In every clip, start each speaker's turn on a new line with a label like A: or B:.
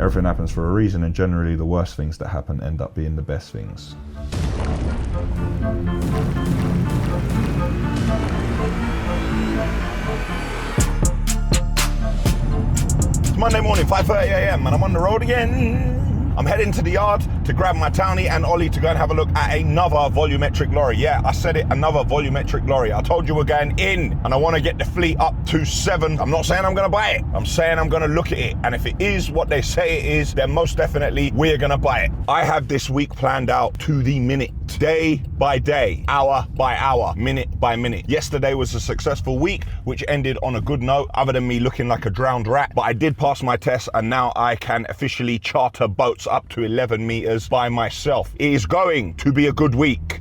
A: everything happens for a reason, and generally the worst things that happen end up being the best things. It's Monday morning, 5:30 a.m. and I'm on the road again. I'm heading to the yard to grab my Townie and Ollie to go and have a look at another volumetric lorry. Yeah, I said it, another volumetric lorry. I told you we're going in, and I want to get the fleet up to 7. I'm not saying I'm going to buy it. I'm saying I'm going to look at it. And if it is what they say it is, then most definitely we're going to buy it. I have this week planned out to the minute. Day by day, hour by hour, minute by minute. Yesterday was a successful week, which ended on a good note, other than me looking like a drowned rat. But I did pass my test, and now I can officially charter boats up to 11 meters by myself. It is going to be a good week.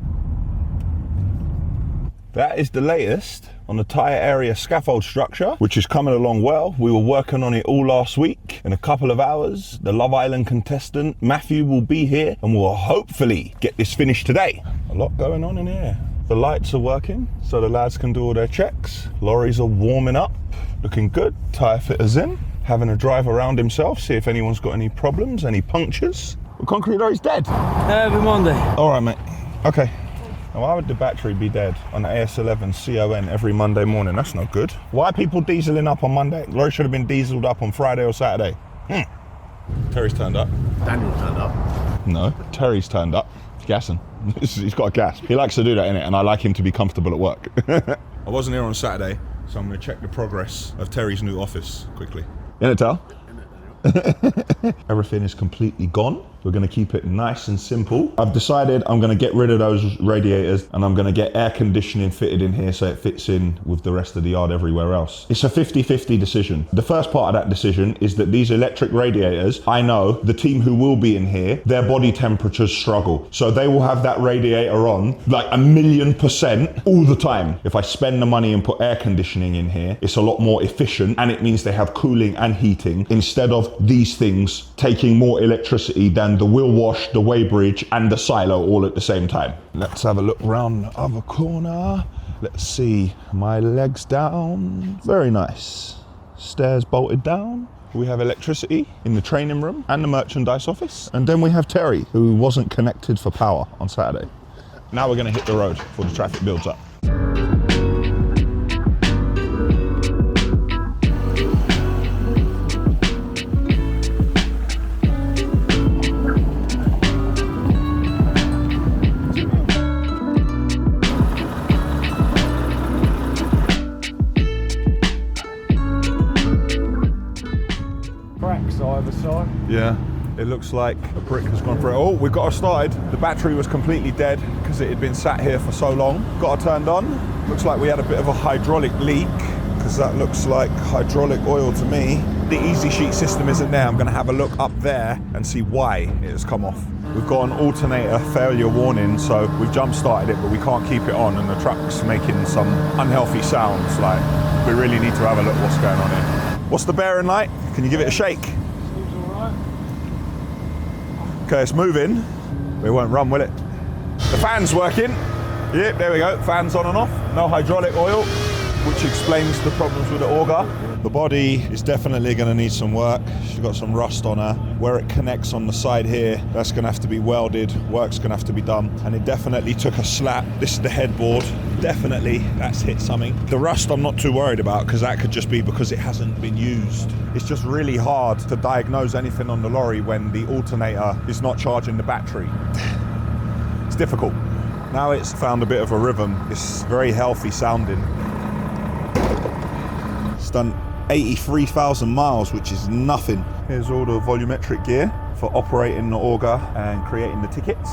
A: That is the latest on the tyre area scaffold structure, which is coming along well. We were working on it all last week. In a couple of hours, the Love Island contestant, Matthew, will be here, and we'll hopefully get this finished today. A lot going on in here. The lights are working, so the lads can do all their checks. Lorries are warming up, looking good. Tyre fitter's in, having a drive around himself, see if anyone's got any problems, any punctures. The concrete lorry's dead.
B: Every Monday.
A: All right, mate. Okay. Now, why would the battery be dead on the AS11 CON every Monday morning? That's not good. Why are people dieseling up on Monday? Lorry should have been dieseled up on Friday or Saturday. Terry's turned up.
C: Daniel turned up.
A: No, Terry's turned up. Gassing. He's got a gas. He likes to do that, innit? And I like him to be comfortable at work. I wasn't here on Saturday, so I'm going to check the progress of Terry's new office quickly. Innit, Tal? Everything is completely gone. We're going to keep it nice and simple. I've decided I'm going to get rid of those radiators, and I'm going to get air conditioning fitted in here so it fits in with the rest of the yard everywhere else. It's a 50-50 decision. The first part of that decision is that these electric radiators, I know the team who will be in here, their body temperatures struggle. So they will have that radiator on like 1,000,000% all the time. If I spend the money and put air conditioning in here, it's a lot more efficient, and it means they have cooling and heating instead of these things taking more electricity than the wheel wash, the weighbridge, and the silo all at the same time. Let's have a look round the other corner. Let's see, my legs down. Very nice. Stairs bolted down. We have electricity in the training room and the merchandise office. And then we have Terry, who wasn't connected for power on Saturday. Now we're gonna hit the road before the traffic builds up.
B: Either side.
A: Yeah, it looks like a brick has gone through. Oh, we got her started. The battery was completely dead because it had been sat here for so long. Got her turned on. Looks like we had a bit of a hydraulic leak, because that looks like hydraulic oil to me. The easy sheet system isn't there. I'm going to have a look up there and see why it has come off. We've got an alternator failure warning, so we've jump started it, but we can't keep it on, and the truck's making some unhealthy sounds. Like, we really need to have a look what's going on here. What's the bearing like? Can you give it a shake? Okay, it's moving. It won't run, will it? The fan's working. Yep, there we go. Fan's on and off. No hydraulic oil, which explains the problems with the auger. The body is definitely going to need some work. She's got some rust on her. Where it connects on the side here, that's going to have to be welded. Work's going to have to be done. And it definitely took a slap. This is the headboard. Definitely, that's hit something. The rust I'm not too worried about, because that could just be because it hasn't been used. It's just really hard to diagnose anything on the lorry when the alternator is not charging the battery. It's difficult. Now it's found a bit of a rhythm. It's very healthy sounding. It's done 83,000 miles, which is nothing. Here's all the volumetric gear for operating the auger and creating the tickets.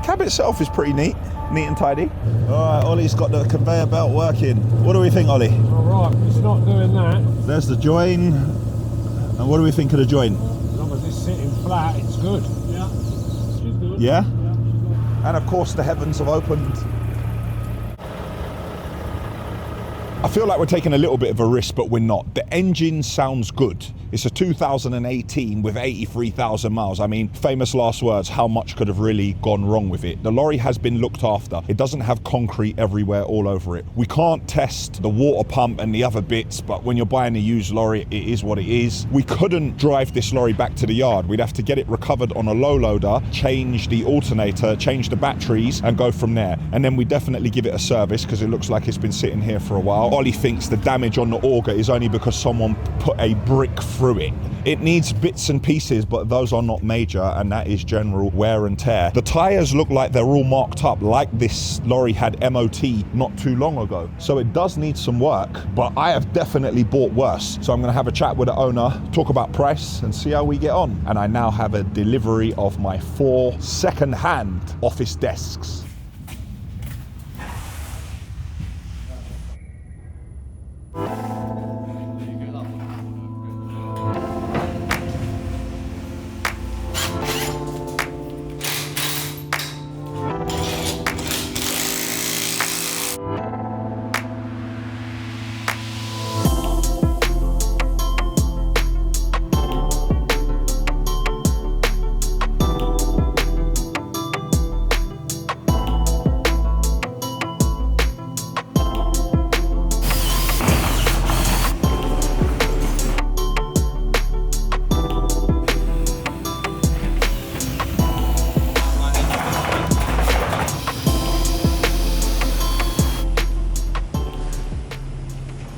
A: Cab itself is pretty neat and tidy. All right, Ollie's got the conveyor belt working. What do we think, Ollie?
B: All right, it's not doing that.
A: There's the join. And what do we think of the join?
B: As long as it's sitting flat, it's good. Yeah, she's good.
A: Yeah? And of course, the heavens have opened. I feel like we're taking a little bit of a risk, but we're not. The engine sounds good. It's a 2018 with 83,000 miles. I mean, famous last words, how much could have really gone wrong with it? The lorry has been looked after. It doesn't have concrete everywhere all over it. We can't test the water pump and the other bits, but when you're buying a used lorry, it is what it is. We couldn't drive this lorry back to the yard. We'd have to get it recovered on a low loader, change the alternator, change the batteries, and go from there. And then we definitely give it a service because it looks like it's been sitting here for a while. Ollie thinks the damage on the auger is only because someone put a brick through it. It needs bits and pieces, but those are not major, and that is general wear and tear. The tyres look like they're all marked up, like this lorry had MOT not too long ago. So it does need some work, but I have definitely bought worse. So I'm gonna have a chat with the owner, talk about price, and see how we get on. And I now have a delivery of my 4 second-hand office desks.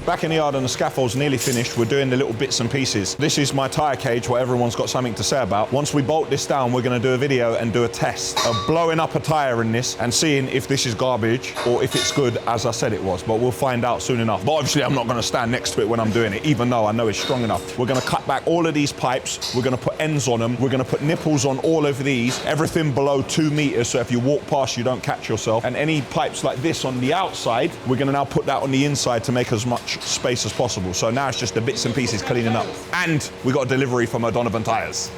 A: Back in the yard and the scaffold's nearly finished. We're doing the little bits and pieces. This is my tyre cage, what everyone's got something to say about. Once we bolt this down, we're gonna do a video and do a test of blowing up a tyre in this and seeing if this is garbage or if it's good as I said it was, but we'll find out soon enough. But obviously I'm not gonna stand next to it when I'm doing it, even though I know it's strong enough. We're gonna cut back all of these pipes. We're gonna put ends on them. We're gonna put nipples on all of these, everything below 2 meters, so if you walk past, you don't catch yourself. And any pipes like this on the outside, we're gonna now put that on the inside to make as much space as possible. So now it's just the bits and pieces cleaning up. And we got a delivery from O'Donovan Tyres.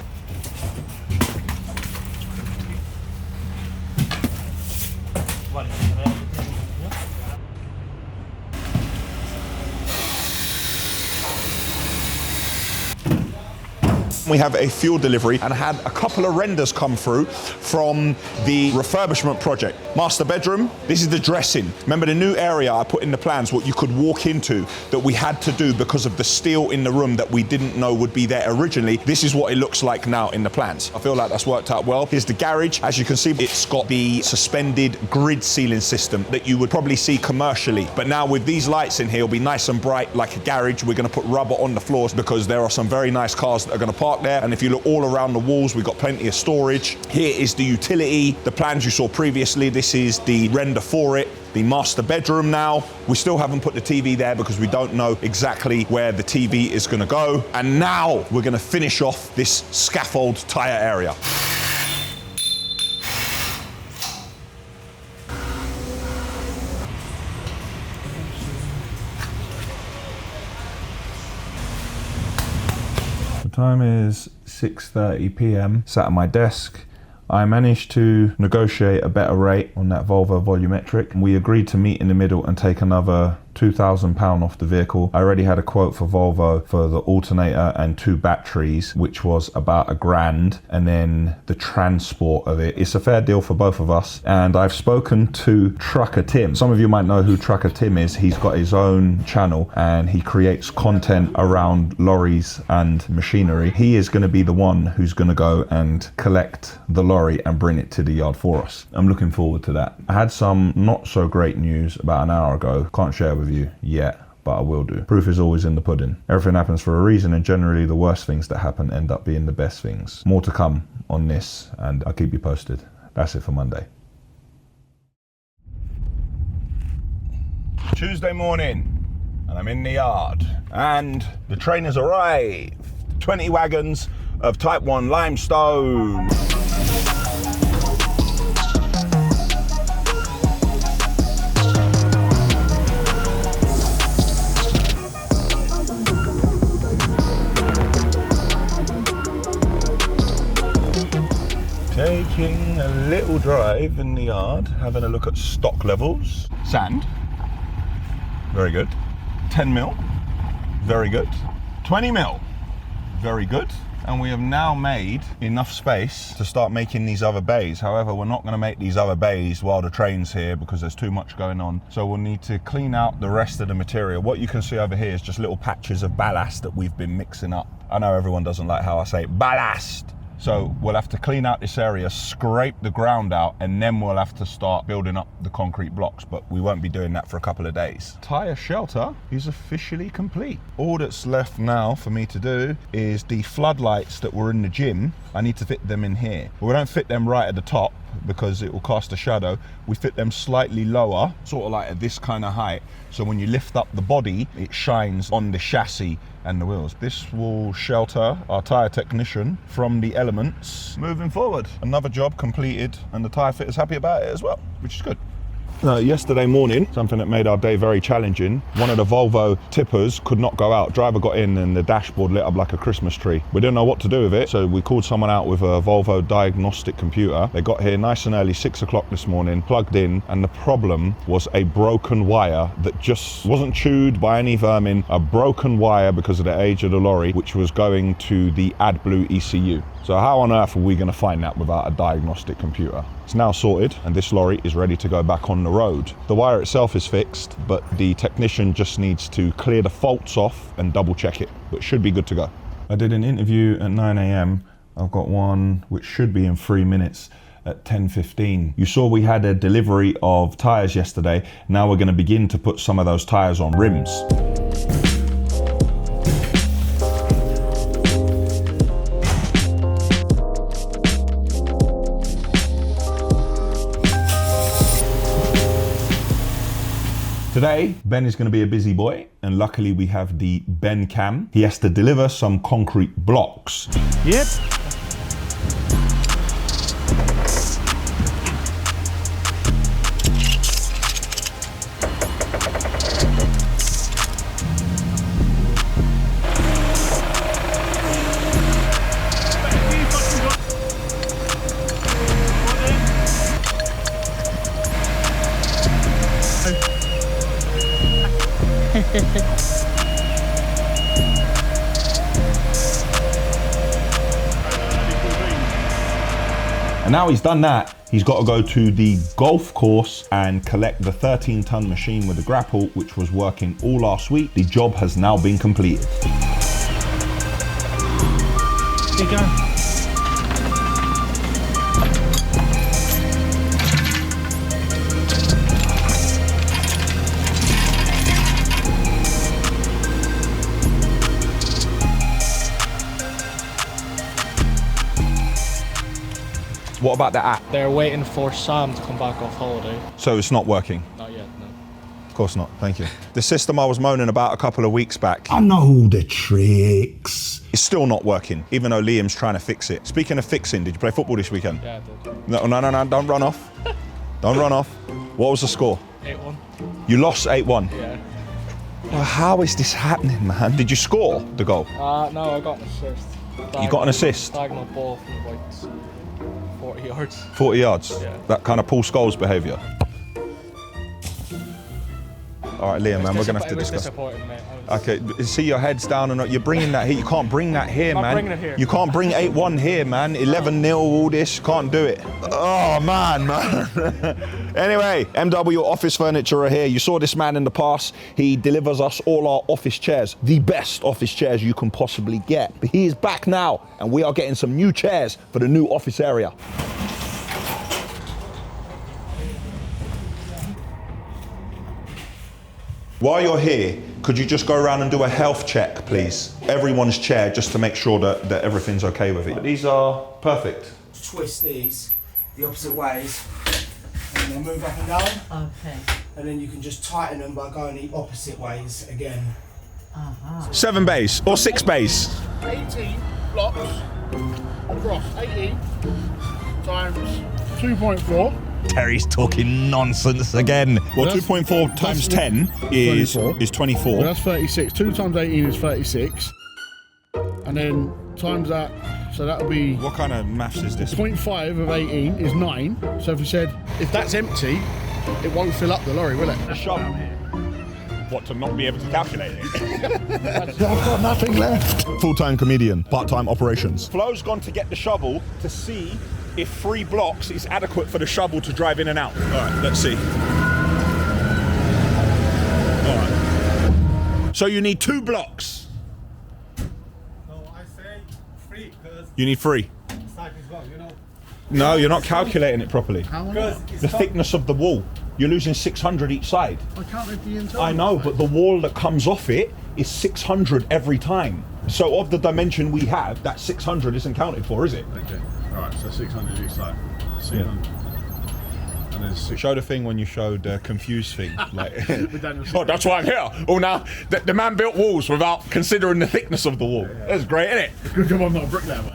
A: We have a fuel delivery and had a couple of renders come through from the refurbishment project. Master bedroom, this is the dressing. Remember the new area I put in the plans, what you could walk into that we had to do because of the steel in the room that we didn't know would be there originally. This is what it looks like now in the plans. I feel like that's worked out well. Here's the garage. As you can see, it's got the suspended grid ceiling system that you would probably see commercially. But now with these lights in here, it'll be nice and bright like a garage. We're gonna put rubber on the floors because there are some very nice cars that are gonna park there. And if you look all around the walls, we've got plenty of storage. Here is the utility, the plans you saw previously. This is the render for it. The master bedroom now. We still haven't put the TV there because we don't know exactly where the TV is gonna go. And now we're gonna finish off this scaffold tyre area. Time is 6:30 p.m. Sat at my desk. I managed to negotiate a better rate on that Volvo volumetric. We agreed to meet in the middle and take another £2,000 off the vehicle. I already had a quote for Volvo for the alternator and 2 batteries, which was about £1,000, and then the transport of it. It's a fair deal for both of us. And I've spoken to Trucker Tim. Some of you might know who Trucker Tim is. He's got his own channel and he creates content around lorries and machinery. He is going to be the one who's going to go and collect the lorry and bring it to the yard for us. I'm looking forward to that. I had some not so great news about an hour ago. Can't share with you yet, but I will do. Proof is always in the pudding. Everything happens for a reason, and generally the worst things that happen end up being the best things. More to come on this, and I'll keep you posted. That's it for Monday. Tuesday morning, and I'm in the yard, and the train has arrived. 20 wagons of Type 1 limestone. Taking a little drive in the yard, having a look at stock levels. Sand, very good. 10 mil, very good. 20 mil, very good. And we have now made enough space to start making these other bays. However, we're not gonna make these other bays while the train's here because there's too much going on. So we'll need to clean out the rest of the material. What you can see over here is just little patches of ballast that we've been mixing up. I know everyone doesn't like how I say ballast. So we'll have to clean out this area, scrape the ground out, and then we'll have to start building up the concrete blocks, but we won't be doing that for a couple of days. Tyre shelter is officially complete. All that's left now for me to do is the floodlights that were in the gym. I need to fit them in here. But we don't fit them right at the top because it will cast a shadow. We fit them slightly lower, sort of like at this kind of height. So when you lift up the body, it shines on the chassis and the wheels. This will shelter our tyre technician from the elements moving forward. Another job completed, and the tyre fitter's happy about it as well, which is good. Yesterday morning, something that made our day very challenging, one of the Volvo tippers could not go out. Driver got in and the dashboard lit up like a Christmas tree. We didn't know what to do with it, so we called someone out with a Volvo diagnostic computer. They got here nice and early, 6 o'clock this morning, plugged in, and the problem was a broken wire that just wasn't chewed by any vermin, a broken wire because of the age of the lorry, which was going to the AdBlue ECU. So how on earth are we going to find that without a diagnostic computer? It's now sorted and this lorry is ready to go back on the road. The wire itself is fixed, but the technician just needs to clear the faults off and double check it, but should be good to go. I did an interview at 9 AM. I've got one which should be in 3 minutes at 10:15. You saw we had a delivery of tyres yesterday. Now we're going to begin to put some of those tyres on rims. Today, Ben is going to be a busy boy, and luckily we have the Ben cam. He has to deliver some concrete blocks.
B: Yep.
A: And now he's done that, he's got to go to the golf course and collect the 13-ton machine with the grapple, which was working all last week. The job has now been completed.
B: Here you go.
A: What about the app?
D: They're waiting for Sam to come back off holiday.
A: So it's not working?
D: Not yet, no.
A: Of course not, thank you. The system I was moaning about a couple of weeks back,
E: I know all the tricks.
A: it's still not working, even though Liam's trying to fix it. Speaking of fixing, did you play football this weekend?
D: Yeah, I did.
A: No, don't run off. Don't run off. What was the score?
D: 8-1.
A: You lost 8-1.
D: Yeah.
A: Well, how is this happening, man? Did you score the goal?
D: No, I got an assist.
A: You got an assist?
D: Diagonal ball from about 40 yards.
A: 40 yards?
D: Yeah.
A: That kind of Paul Scholes behaviour. All right, Liam, man, we're going to have to
D: It was
A: discuss.
D: disappointing, mate.
A: Okay, see your head's down and you're bringing that here. You can't bring that here,
D: I'm
A: man.
D: bringing it here.
A: You can't bring 8-1 here, man. 11-0, all this. Can't do it. Oh, man. Anyway, MW Office Furniture are here. You saw this man in the past. He delivers us all our office chairs, the best office chairs you can possibly get. But he is back now, and we are getting some new chairs for the new office area. While you're here, could you just go around and do a health check, please? Everyone's chair, just to make sure that everything's okay with it. These are perfect.
F: Twist these the opposite ways and then move up and down.
G: Okay.
F: And then you can just tighten them by going the opposite ways again.
A: 7 bays or 6 bays.
B: 18 blocks across 18 times 2.4.
A: Terry's talking nonsense again. Well,
B: That's-
A: 2.4 times 10 is 24.
B: Well, that's 36. 2 times 18 is 36. And then times that, so that'll be
A: What kind of maths is this?
B: 0.5 of 18 is 9. So if we said, if that's empty, it won't fill up the lorry, will it?
A: Shove. What, to not be able to calculate it?
E: I've got nothing left.
A: Full-time comedian, part-time operations. Flo's gone to get the shovel to see if 3 blocks is adequate for the shovel to drive in and out. All right, let's see. All right. So you need 2 blocks.
C: No, I say 3 because
A: You need 3.
C: side is wrong, you know.
A: No, you're not calculating it properly.
C: Because it's
A: The
C: not-
A: thickness of the wall. You're losing 600 each side.
B: I counted the internal.
A: I know, but the wall that comes off it is 600 every time. So of the dimension we have, that 600 isn't counted for, is it?
B: Okay. All right. So 600 each side. 600. And then 6.
A: Show the thing when you showed the confused thing. Like,
B: Daniel
A: oh, that's why I'm here. Oh, now the man built walls without considering the thickness of the wall. That's great, isn't it?
B: Good job I'm not a bricklayer, man.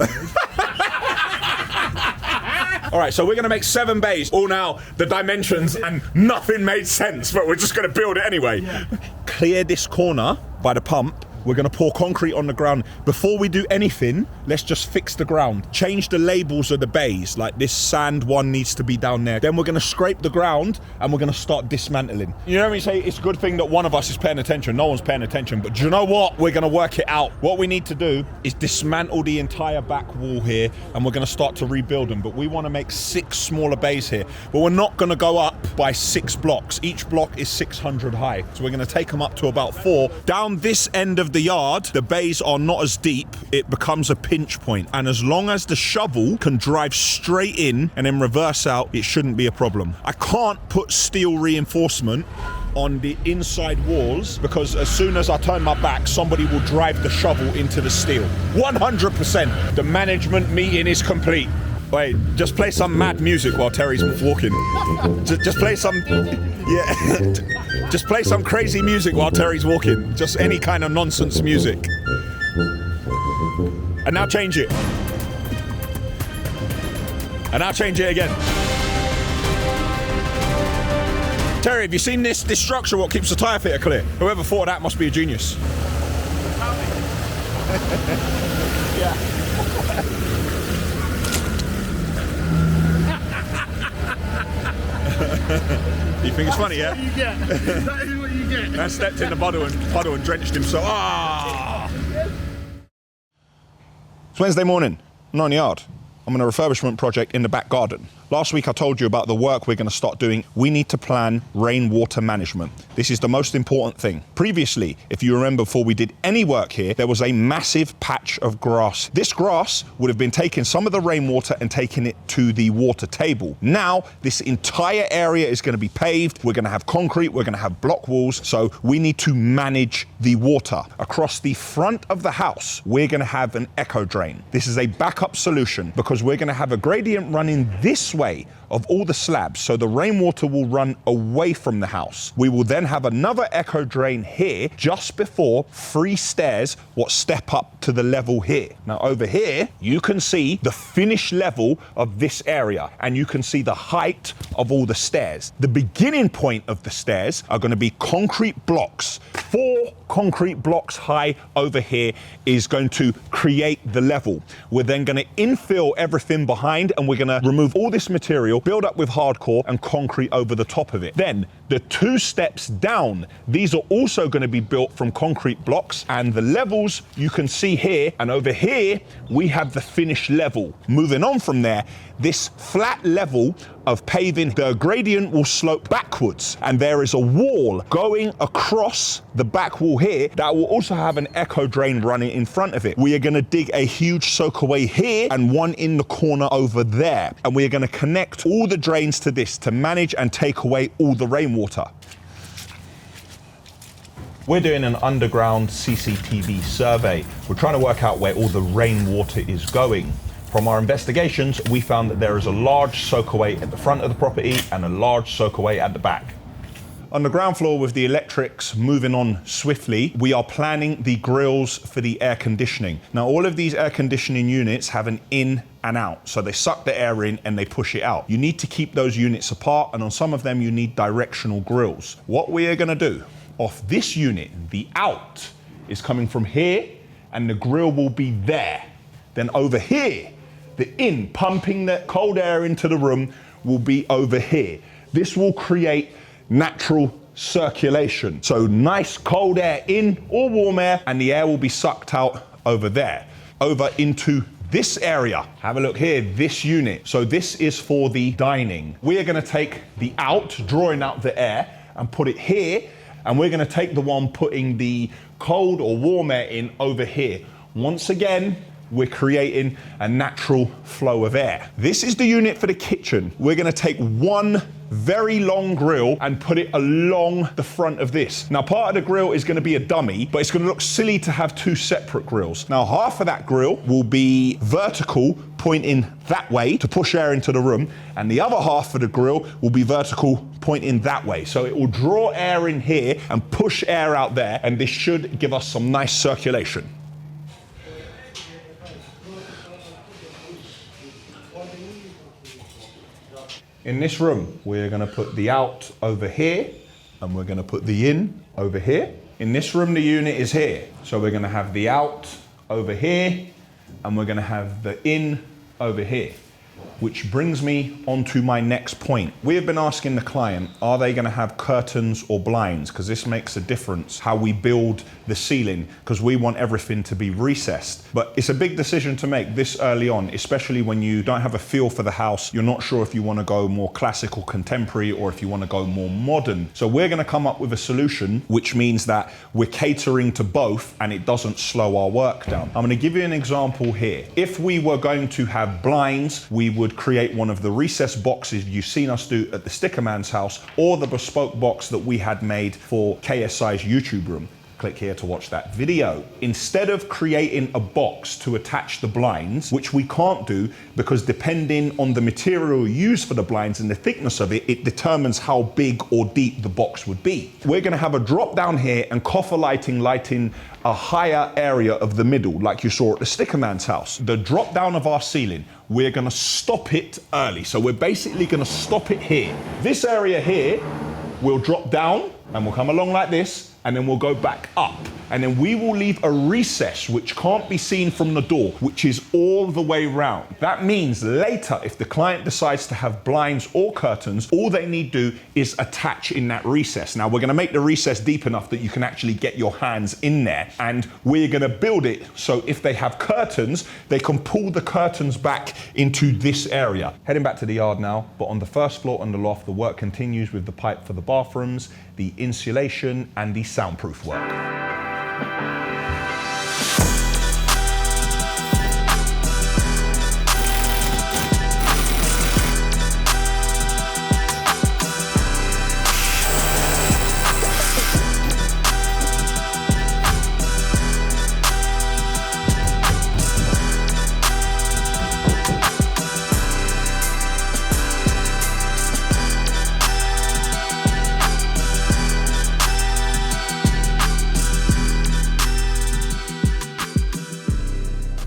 A: All right, so we're gonna make 7 bays. All now the dimensions and nothing made sense, but we're just gonna build it anyway. Yeah. Clear this corner by the pump. We're gonna pour concrete on the ground. Before we do anything, let's just fix the ground. Change the labels of the bays, like this sand one needs to be down there. Then we're gonna scrape the ground and we're gonna start dismantling. You know what I mean? Say it's a good thing that one of us is paying attention. No one's paying attention, but do you know what? We're gonna work it out. What we need to do is dismantle the entire back wall here and we're gonna start to rebuild them. But we wanna make 6 smaller bays here. But we're not gonna go up by 6 blocks. Each block is 600 high. So we're gonna take them up to about 4. Down this end of the yard, the bays are not as deep. It becomes a pinch point. And as long as the shovel can drive straight in and then reverse out, it shouldn't be a problem. I can't put steel reinforcement on the inside walls because as soon as I turn my back, somebody will drive the shovel into the steel. 100%. The management meeting is complete. Wait, just play some mad music while Terry's walking. Just play some, yeah. Just play some crazy music while Terry's walking. Just any kind of nonsense music. And now change it. And now change it again. Terry, have you seen this structure, what keeps the tyre fitter clear? Whoever thought of that must be a genius. Yeah. You think it's funny, yeah?
B: You get. That is what you get.
A: I stepped in the puddle and drenched him so. Ah! It's Wednesday morning, I'm not in the yard. I'm on a refurbishment project in the back garden. Last week I told you about the work we're going to start doing. We need to plan rainwater management. This is the most important thing. Previously, if you remember, before we did any work here, there was a massive patch of grass. This grass would have been taking some of the rainwater and taking it to the water table. Now, this entire area is going to be paved. We're going to have concrete. We're going to have block walls. So we need to manage the water. Across the front of the house, we're going to have an echo drain. This is a backup solution because we're going to have a gradient running this way of all the slabs, so the rainwater will run away from the house. We will then have another echo drain here just before 3 stairs what step up to the level here. Now over here you can see the finished level of this area and you can see the height of all the stairs. The beginning point of the stairs are going to be concrete blocks. 4 concrete blocks high over here is going to create the level. We're then going to infill everything behind and we're going to remove all this material, build up with hardcore and concrete over the top of it. Then the 2 steps down, these are also going to be built from concrete blocks, and the levels you can see here, and over here we have the finished level. Moving on from there, this flat level of paving, the gradient will slope backwards and there is a wall going across the back wall here that will also have an echo drain running in front of it. We are going to dig a huge soakaway here and one in the corner over there, and we are going to connect all the drains to this to manage and take away all the rainwater. We're doing an underground CCTV survey. We're trying to work out where all the rainwater is going. From our investigations, we found that there is a large soakaway at the front of the property and a large soakaway at the back. On the ground floor, with the electrics moving on swiftly, we are planning the grills for the air conditioning. Now, all of these air conditioning units have an in and out. So they suck the air in and they push it out. You need to keep those units apart, and on some of them you need directional grills. What we are going to do, off this unit, the out is coming from here and the grill will be there. Then over here, the in, pumping the cold air into the room, will be over here. This will create natural circulation. So nice cold air in or warm air, and the air will be sucked out over there, over into this area. Have a look here, this unit. So this is for the dining. We are gonna take the out, drawing out the air, and put it here, and we're gonna take the one putting the cold or warm air in over here. Once again, we're creating a natural flow of air. This is the unit for the kitchen. We're gonna take one very long grill and put it along the front of this. Now, part of the grill is gonna be a dummy, but it's gonna look silly to have two separate grills. Now, half of that grill will be vertical, pointing that way to push air into the room, and the other half of the grill will be vertical, pointing that way. So it will draw air in here and push air out there, and this should give us some nice circulation. In this room, we're gonna put the out over here, and we're gonna put the in over here. In this room, the unit is here. So we're gonna have the out over here, and we're gonna have the in over here. Which brings me onto my next point. We have been asking the client, are they gonna have curtains or blinds? Because this makes a difference how we build the ceiling, because we want everything to be recessed. But it's a big decision to make this early on, especially when you don't have a feel for the house. You're not sure if you wanna go more classical contemporary or if you wanna go more modern. So we're gonna come up with a solution, which means that we're catering to both and it doesn't slow our work down. I'm gonna give you an example here. If we were going to have blinds, we would create one of the recessed boxes you've seen us do at the Sticker Man's house, or the bespoke box that we had made for KSI's YouTube room. Click here to watch that video. Instead of creating a box to attach the blinds, which we can't do because depending on the material used for the blinds and the thickness of it, it determines how big or deep the box would be. We're gonna have a drop down here and coffer lighting a higher area of the middle, like you saw at the Sticker Man's house. The drop down of our ceiling, we're gonna stop it early. So we're basically gonna stop it here. This area here will drop down and we'll come along like this, and then we'll go back up. And then we will leave a recess which can't be seen from the door, which is all the way round. That means later, if the client decides to have blinds or curtains, all they need to do is attach in that recess. Now, we're gonna make the recess deep enough that you can actually get your hands in there, and we're gonna build it so if they have curtains, they can pull the curtains back into this area. Heading back to the yard now, but on the first floor on the loft, the work continues with the pipe for the bathrooms, the insulation, and the soundproof work.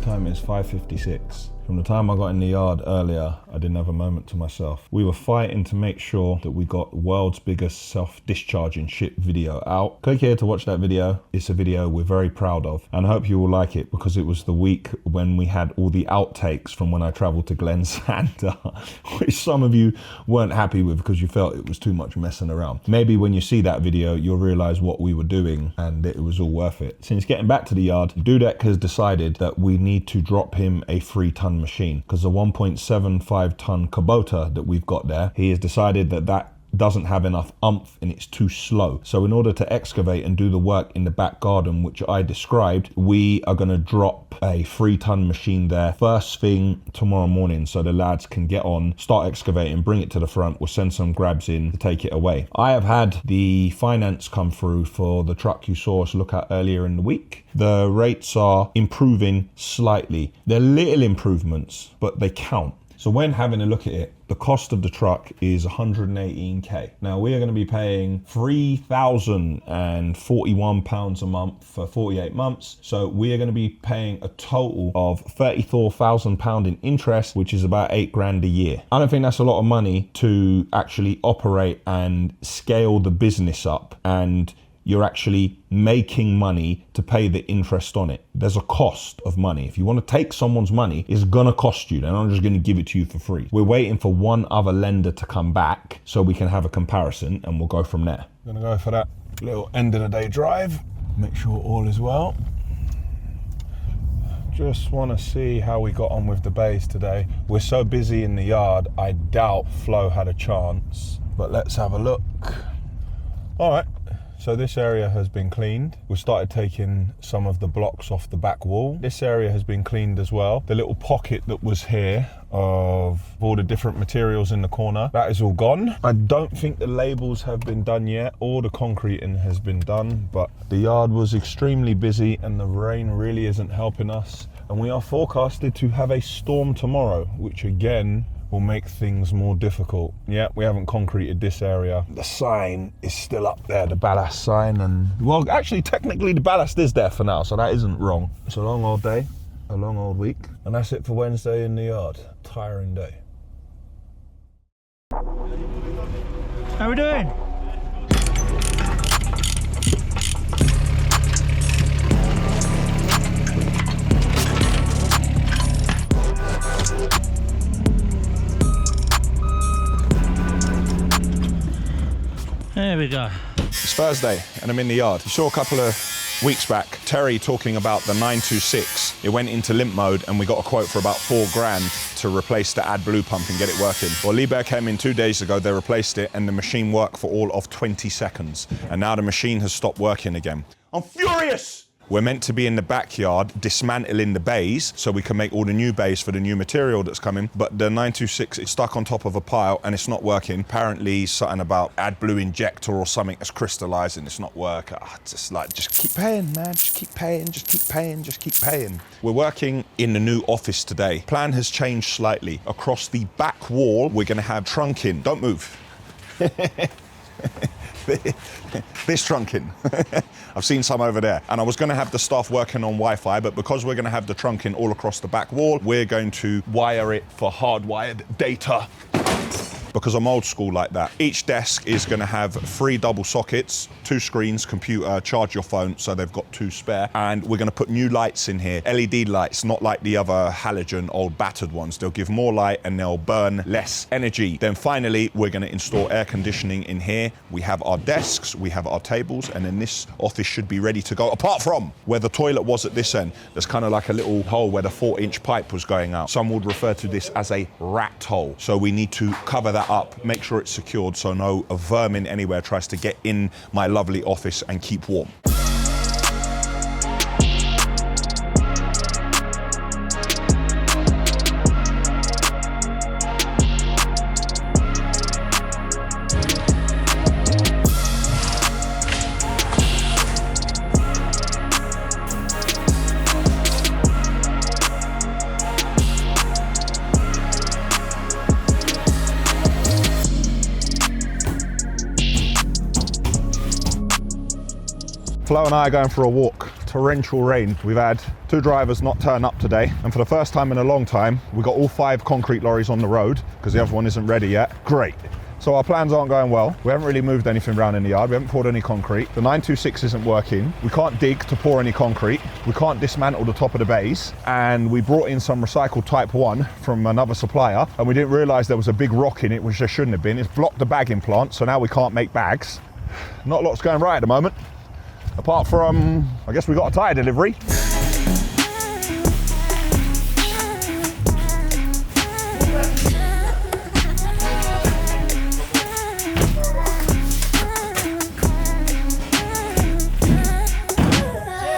A: Time is 5:56. From the time I got in the yard earlier, I didn't have a moment to myself. We were fighting to make sure that we got the world's biggest self-discharging ship video out. Click here to watch that video. It's a video we're very proud of, and I hope you will like it because it was the week when we had all the outtakes from when I traveled to Glen Santa, which some of you weren't happy with because you felt it was too much messing around. Maybe when you see that video, you'll realize what we were doing and it was all worth it. Since getting back to the yard, Dudek has decided that we need to drop him a 3-ton machine because the 1.75 ton Kubota that we've got there, he has decided that doesn't have enough oomph and it's too slow. So in order to excavate and do the work in the back garden, which I described, we are going to drop a 3-ton machine there first thing tomorrow morning so the lads can get on, start excavating, bring it to the front. We'll send some grabs in to take it away. I have had the finance come through for the truck you saw us look at earlier in the week. The rates are improving slightly. They're little improvements, but they count. So when having a look at it, the cost of the truck is 118k. Now we are going to be paying £3,041 a month for 48 months. So we are going to be paying a total of £34,000 in interest, which is about 8 grand a year. I don't think that's a lot of money to actually operate and scale the business up and you're actually making money to pay the interest on it. There's a cost of money. If you want to take someone's money, it's gonna cost you. They're not just gonna give it to you for free. We're waiting for one other lender to come back so we can have a comparison, and we'll go from there. I'm gonna go for that little end of the day drive, make sure all is well. Just want to see how we got on with the bays today. We're so busy in the yard, I doubt Flo had a chance, but let's have a look. All right, so this area has been cleaned. We started taking some of the blocks off the back wall. This area has been cleaned as well. The little pocket that was here of all the different materials in the corner, that is all gone. I don't think the labels have been done yet. All the concreting has been done, but the yard was extremely busy and the rain really isn't helping us. And we are forecasted to have a storm tomorrow, which again will make things more difficult. Yeah, we haven't concreted this area. The sign is still up there, the ballast sign, and well, actually technically the ballast is there for now, so that isn't wrong. It's a long old day, a long old week, and that's it for Wednesday in the yard. Tiring day.
G: How we doing? There we go.
A: It's Thursday and I'm in the yard. You saw a couple of weeks back Terry talking about the 926. It went into limp mode and we got a quote for about $4,000 to replace the AdBlue pump and get it working. Well, Liebherr came in 2 days ago, they replaced it and the machine worked for all of 20 seconds. And now the machine has stopped working again. I'm furious! We're meant to be in the backyard dismantling the bays so we can make all the new bays for the new material that's coming, but the 926 is stuck on top of a pile and it's not working. Apparently something about AdBlue injector or something that's crystallizing, it's not working. Just keep paying, man, just keep paying, just keep paying, just keep paying. We're working in the new office today. Plan has changed slightly. Across the back wall, we're gonna have trunking. Don't move. This trunking. I've seen some over there. And I was gonna have the staff working on Wi-Fi, but because we're gonna have the trunking all across the back wall, we're going to wire it for hardwired data. Because I'm old school like that. Each desk is gonna have 3 double sockets, 2 screens, computer, charge your phone, so they've got 2 spare. And we're gonna put new lights in here, LED lights, not like the other halogen, old battered ones. They'll give more light and they'll burn less energy. Then finally, we're gonna install air conditioning in here. We have our desks, we have our tables, and then this office should be ready to go. Apart from where the toilet was at this end, there's kind of like a little hole where the 4-inch pipe was going out. Some would refer to this as a rat hole. So we need to cover that up, make sure it's secured so no vermin anywhere tries to get in my lovely office and keep warm. Flo and I are going for a walk. Torrential rain. We've had 2 drivers not turn up today, and for the first time in a long time, we got all 5 concrete lorries on the road because the other one isn't ready yet. Great. So our plans aren't going well. We haven't really moved anything around in the yard. We haven't poured any concrete. The 926 isn't working. We can't dig to pour any concrete. We can't dismantle the top of the bays. And we brought in some recycled type 1 from another supplier, and we didn't realize there was a big rock in it, which there shouldn't have been. It's blocked the bagging plant, so now we can't make bags. Not a lot's going right at the moment. Apart from, I guess we got a tyre delivery.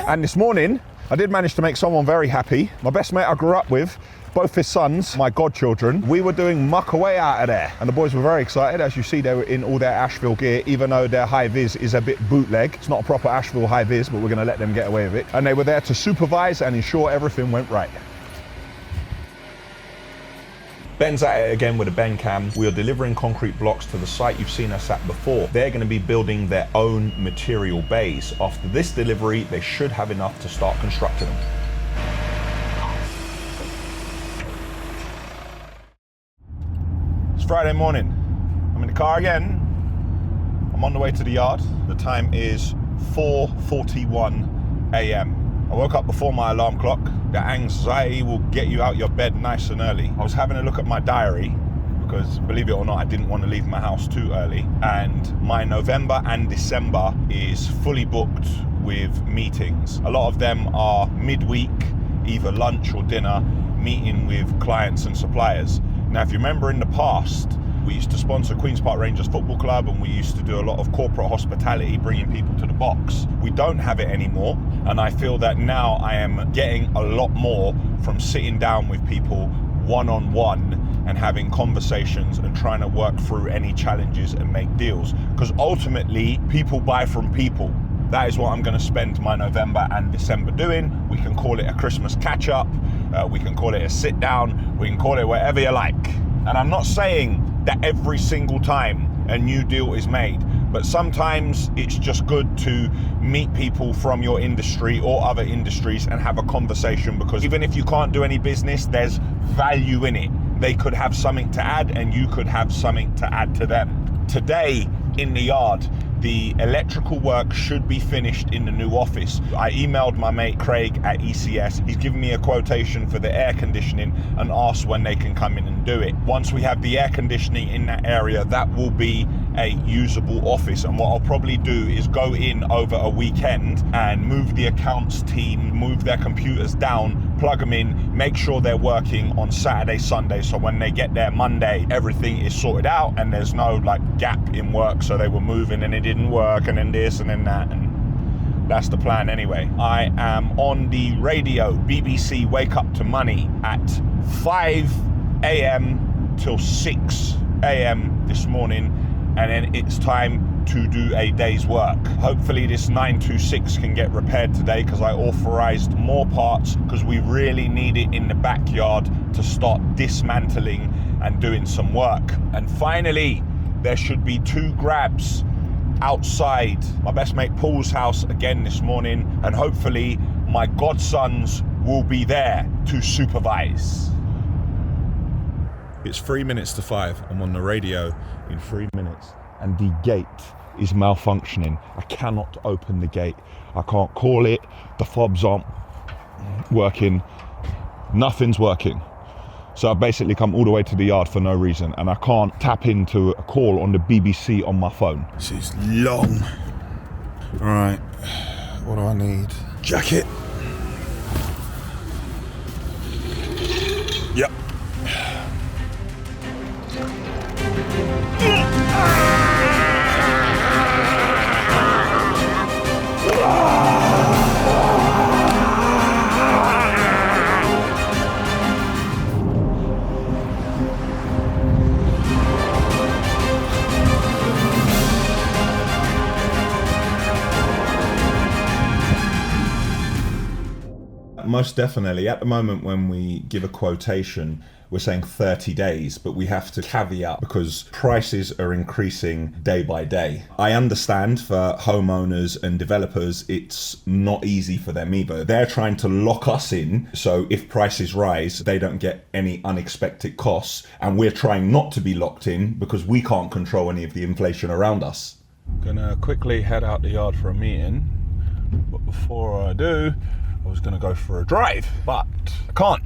A: And this morning, I did manage to make someone very happy. My best mate I grew up with, both his sons, my godchildren, we were doing muck away out of there. And the boys were very excited. As you see, they were in all their Ashville gear, even though their high-vis is a bit bootleg. It's not a proper Ashville high-vis, but we're gonna let them get away with it. And they were there to supervise and ensure everything went right. Ben's at it again with a Ben cam. We are delivering concrete blocks to the site you've seen us at before. They're going to be building their own material bays. After this delivery, they should have enough to start constructing them. It's Friday morning. I'm in the car again. I'm on the way to the yard. The time is 4:41 a.m. I woke up before my alarm clock. The anxiety will get you out your bed nice and early. I was having a look at my diary because, believe it or not, I didn't want to leave my house too early. And my November and December is fully booked with meetings. A lot of them are midweek, either lunch or dinner, meeting with clients and suppliers. Now, if you remember in the past, we used to sponsor Queen's Park Rangers Football Club, and we used to do a lot of corporate hospitality, bringing people to the box. We don't have it anymore, and I feel that now I am getting a lot more from sitting down with people one-on-one and having conversations and trying to work through any challenges and make deals. Because ultimately, people buy from people. That is what I'm going to spend my November and December doing. We can call it a Christmas catch-up, we can call it a sit-down, we can call it whatever you like. And I'm not saying that every single time a new deal is made, but sometimes it's just good to meet people from your industry or other industries and have a conversation, because even if you can't do any business, there's value in it. They could have something to add and you could have something to add to them. Today in the yard, the electrical work should be finished in the new office. I emailed my mate Craig at ECS. He's given me a quotation for the air conditioning and asked when they can come in and do it. Once we have the air conditioning in that area, that will be a usable office. And what I'll probably do is go in over a weekend and move the accounts team, move their computers down, plug them in, make sure they're working on Saturday, Sunday, so when they get there Monday, everything is sorted out and there's no like gap in work. So they were moving and it didn't work, and then this and then that, and that's the plan anyway. I am on the radio, BBC Wake Up to Money, at 5 a.m. till 6 a.m. this morning, and then it's time to do a day's work. Hopefully this 926 can get repaired today, because I authorized more parts because we really need it in the backyard to start dismantling and doing some work. And finally, there should be 2 grabs outside my best mate Paul's house again this morning, and hopefully my godsons will be there to supervise. It's 3 minutes to 5. I'm on the radio in 3 minutes and the gate is malfunctioning. I cannot open the gate. I can't call it. The fobs aren't working. Nothing's working. So I've basically come all the way to the yard for no reason, and I can't tap into a call on the BBC on my phone. This is long. All right, what do I need? Jacket. Yep. Most definitely. At the moment, when we give a quotation, we're saying 30 days, but we have to caveat because prices are increasing day by day. I understand for homeowners and developers, it's not easy for them either. They're trying to lock us in, so if prices rise, they don't get any unexpected costs, and we're trying not to be locked in because we can't control any of the inflation around us. Gonna quickly head out the yard for a meeting, but before I do, I was gonna go for a drive, but I can't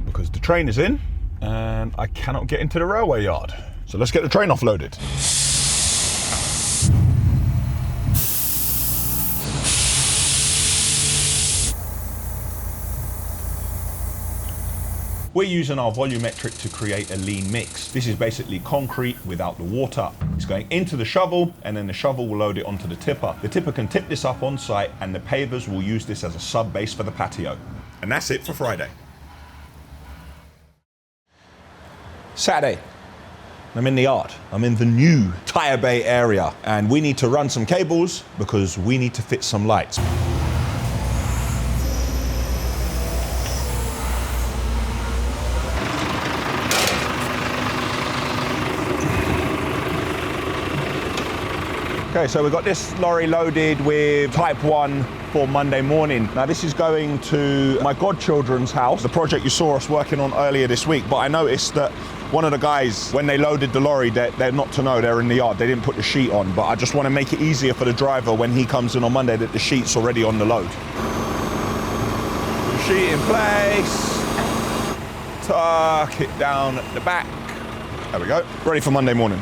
A: because the train is in and I cannot get into the railway yard. So let's get the train offloaded. We're using our volumetric to create a lean mix. This is basically concrete without the water. It's going into the shovel, and then the shovel will load it onto the tipper. The tipper can tip this up on site, and the pavers will use this as a sub base for the patio. And that's it for Friday. Saturday, I'm in the yard. I'm in the new Tyre Bay area, and we need to run some cables because we need to fit some lights. Okay, so we've got this lorry loaded with type 1 for Monday morning. Now this is going to my godchildren's house, the project you saw us working on earlier this week, but I noticed that one of the guys, when they loaded the lorry, they're not to know, they're in the yard, they didn't put the sheet on, but I just want to make it easier for the driver when he comes in on Monday that the sheet's already on the load. Sheet in place, tuck it down at the back. There we go, ready for Monday morning.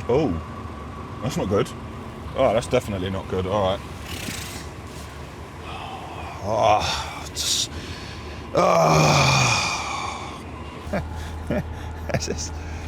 A: Oh, that's not good. Oh, that's definitely not good, all right.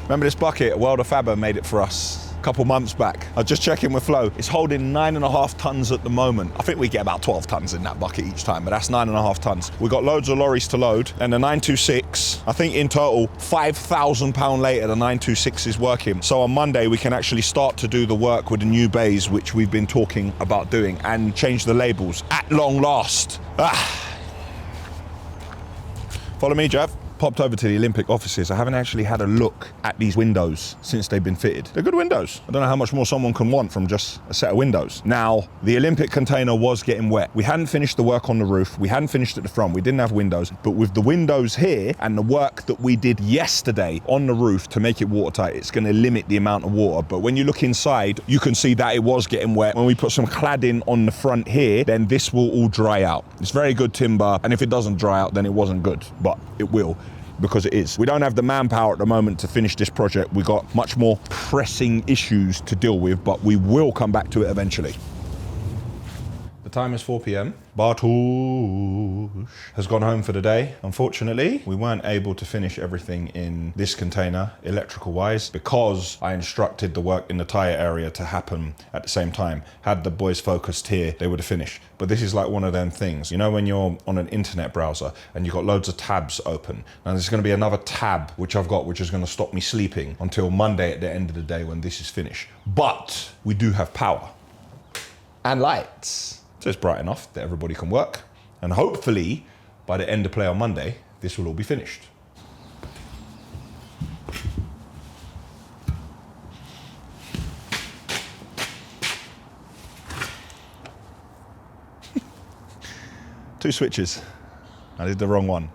A: Remember this bucket? Welder Fabber made it for us a couple months back. I was just checking with Flo. It's holding 9.5 tons at the moment. I think we get about 12 tons in that bucket each time, but that's 9.5 tons. We got loads of lorries to load, and the 926, I think in total, 5,000 pound later, the 926 is working. So on Monday, we can actually start to do the work with the new bays, which we've been talking about doing, and change the labels at long last. Follow me, Jav. Popped over to the Olympic offices. I haven't actually had a look at these windows since they've been fitted. They're good windows. I don't know how much more someone can want from just a set of windows. Now, the Olympic container was getting wet. We hadn't finished the work on the roof. We hadn't finished at the front. We didn't have windows. But with the windows here and the work that we did yesterday on the roof to make it watertight, it's going to limit the amount of water. But when you look inside, you can see that it was getting wet. When we put some cladding on the front here, then this will all dry out. It's very good timber. And if it doesn't dry out, then it wasn't good. But it will, because it is. We don't have the manpower at the moment to finish this project. We got much more pressing issues to deal with, but we will come back to it eventually. The time is 4 p.m. Bartosz has gone home for the day. Unfortunately, we weren't able to finish everything in this container, electrical wise, because I instructed the work in the tyre area to happen at the same time. Had the boys focused here, they would have finished. But this is like one of them things. You know when you're on an internet browser and you've got loads of tabs open, and there's going to be another tab which I've got which is going to stop me sleeping until Monday at the end of the day when this is finished. But we do have power and lights. So it's bright enough that everybody can work. And hopefully, by the end of play on Monday, this will all be finished. Two switches. I did the wrong one.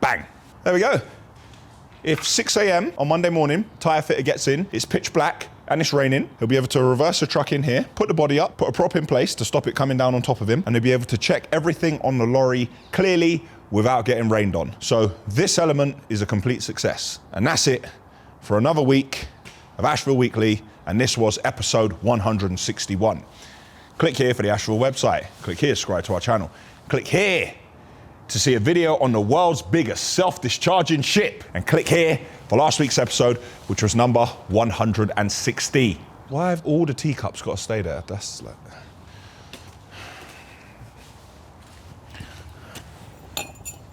A: Bang. There we go. If 6 a.m. on Monday morning, tyre fitter gets in, it's pitch black, and it's raining, he'll be able to reverse the truck in here, put the body up, put a prop in place to stop it coming down on top of him, and he'll be able to check everything on the lorry clearly without getting rained on. So this element is a complete success. And that's it for another week of Ashville Weekly, and this was episode 161. Click here for the Ashville website. Click here to subscribe to our channel. Click here to see a video on the world's biggest self-discharging ship. And click here for last week's episode, which was number 160. Why have all the teacups got to stay there? That's like...